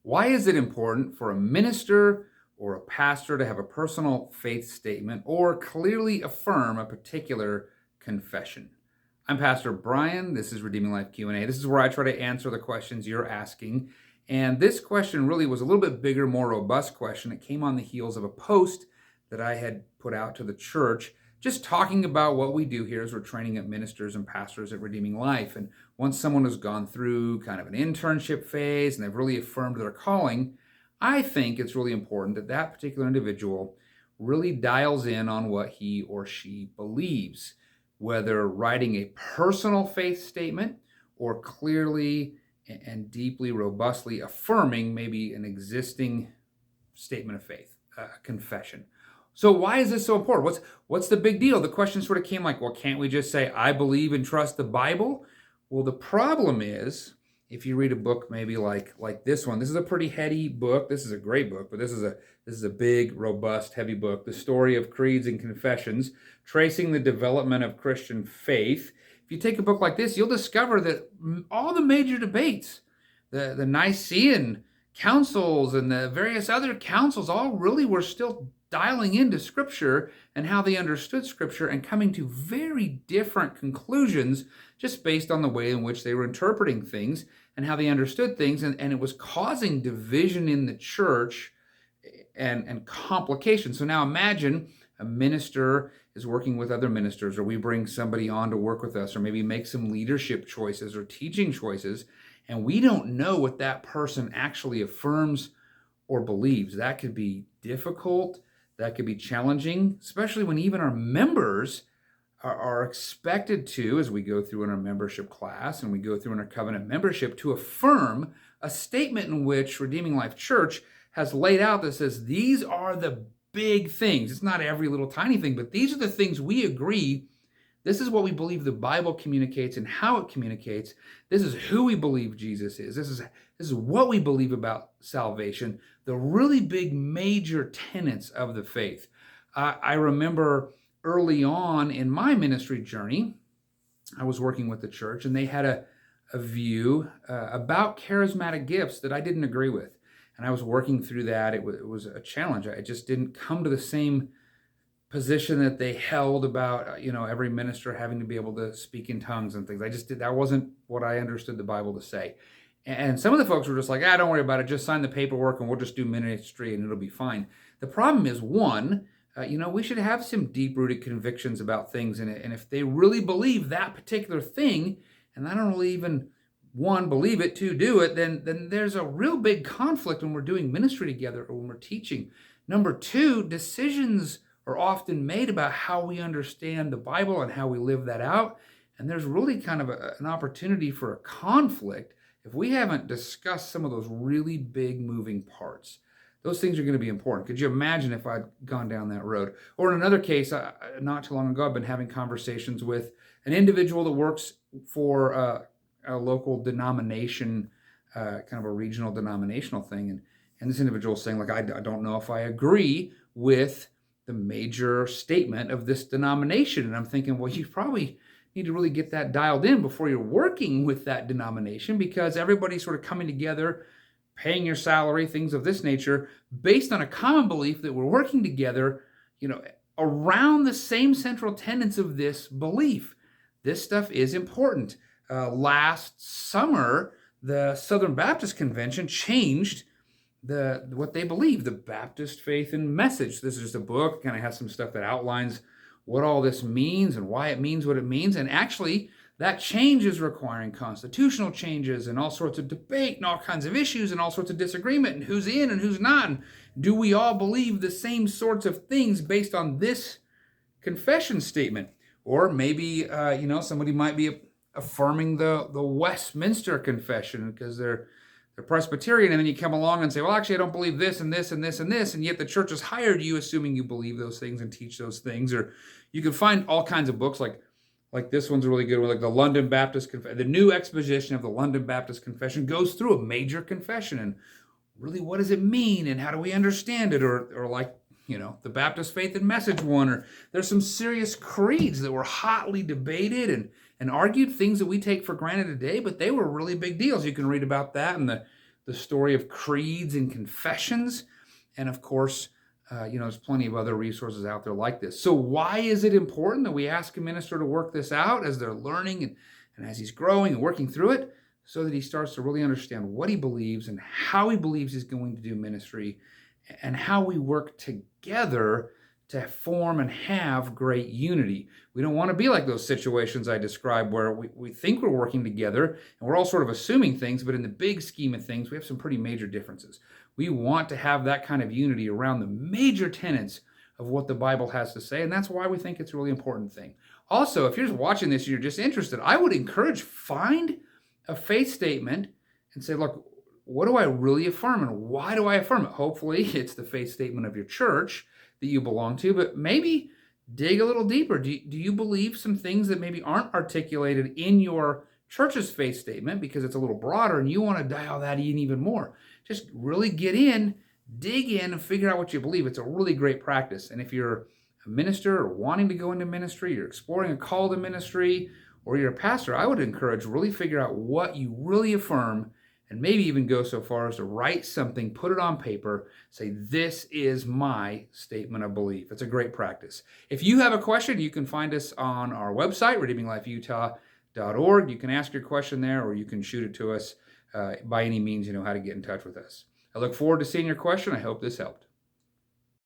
Why is it important for a minister or a pastor to have a personal faith statement or clearly affirm a particular confession? I'm Pastor Brian. This is Redeeming Life Q&A. This is where I try to answer the questions you're asking. And this question really was a little bit bigger, more robust question. It came on the heels of a post that I had put out to the church, just talking about what we do here as we're training up ministers and pastors at Redeeming Life. And once someone has gone through kind of an internship phase and they've really affirmed their calling, I think it's really important that that particular individual really dials in on what he or she believes, whether writing a personal faith statement or clearly and deeply, robustly affirming maybe an existing statement of faith, a confession. So why is this so important? What's the big deal? The question sort of came like, well, can't we just say, I believe and trust the Bible? Well, the problem is, if you read a book maybe like this one, this is a pretty heady book. This is a great book, but this is a big, robust, heavy book. The Story of Creeds and Confessions, Tracing the Development of Christian Faith. If you take a book like this, you'll discover that all the major debates, the Nicene councils and the various other councils, all really were still dialing into Scripture and how they understood Scripture and coming to very different conclusions just based on the way in which they were interpreting things and how they understood things. And it was causing division in the church and complications. So now imagine a minister is working with other ministers, or we bring somebody on to work with us, or maybe make some leadership choices or teaching choices, and we don't know what that person actually affirms or believes. That could be difficult. That could be challenging, especially when even our members are expected to, as we go through in our membership class and we go through in our covenant membership, to affirm a statement in which Redeeming Life Church has laid out that says, these are the big things. It's not every little tiny thing, but these are the things we agree. This is what we believe the Bible communicates and how it communicates. This is who we believe Jesus is. This is what we believe about salvation. The really big major tenets of the faith. I remember early on in my ministry journey, I was working with the church, and they had a view about charismatic gifts that I didn't agree with. And I was working through that. It was a challenge. I just didn't come to the same position that they held about, every minister having to be able to speak in tongues and things. That wasn't what I understood the Bible to say. And some of the folks were just like, don't worry about it. Just sign the paperwork and we'll just do ministry and it'll be fine. The problem is, one, we should have some deep-rooted convictions about things in it. And if they really believe that particular thing, and I don't really even, one, believe it, two, do it, then there's a real big conflict when we're doing ministry together or when we're teaching. Number two, decisions are often made about how we understand the Bible and how we live that out. And there's really kind of an opportunity for a conflict if we haven't discussed some of those really big moving parts. Those things are going to be important. Could you imagine if I'd gone down that road? Or in another case, not too long ago, I've been having conversations with an individual that works for a local denomination, kind of a regional denominational thing. And this individual is saying, I don't know if I agree with the major statement of this denomination. And I'm thinking, well, you probably need to really get that dialed in before you're working with that denomination, because everybody's sort of coming together, paying your salary, things of this nature, based on a common belief that we're working together, around the same central tenets of this belief. This stuff is important. Last summer, the Southern Baptist Convention changed what they believe, the Baptist Faith and Message. This is just a book, kind of has some stuff that outlines what all this means and why it means what it means. And actually, that change is requiring constitutional changes and all sorts of debate and all kinds of issues and all sorts of disagreement and who's in and who's not. And do we all believe the same sorts of things based on this confession statement? Or maybe, somebody might be affirming the Westminster Confession because they're Presbyterian, and then you come along and say, well, actually, I don't believe this and this and this and this, and yet the church has hired you assuming you believe those things and teach those things. Or you can find all kinds of books like this one's a really good one, like the London Baptist Confession. The New Exposition of the London Baptist Confession goes through a major confession and really what does it mean and how do we understand it? Or like, the Baptist Faith and Message one, or there's some serious creeds that were hotly debated and argued, things that we take for granted today, but they were really big deals. You can read about that in the the story of creeds and confessions. And of course, there's plenty of other resources out there like this. So why is it important that we ask a minister to work this out as they're learning and as he's growing and working through it, so that he starts to really understand what he believes and how he believes he's going to do ministry, and how we work together to form and have great unity. We don't want to be like those situations I described where we think we're working together and we're all sort of assuming things, but in the big scheme of things, we have some pretty major differences. We want to have that kind of unity around the major tenets of what the Bible has to say, and that's why we think it's a really important thing. Also, if you're just watching this, you're just interested, I would encourage, find a faith statement and say, look, what do I really affirm and why do I affirm it? Hopefully it's the faith statement of your church that you belong to, but maybe dig a little deeper. Do you believe some things that maybe aren't articulated in your church's faith statement because it's a little broader and you want to dial that in even more? Just really get in, dig in, and figure out what you believe. It's a really great practice. And if you're a minister or wanting to go into ministry, you're exploring a call to ministry, or you're a pastor, I would encourage really figure out what you really affirm, and maybe even go so far as to write something, put it on paper, say, this is my statement of belief. It's a great practice. If you have a question, you can find us on our website, redeeminglifeutah.org. You can ask your question there, or you can shoot it to us by any means you know how to get in touch with us. I look forward to seeing your question. I hope this helped.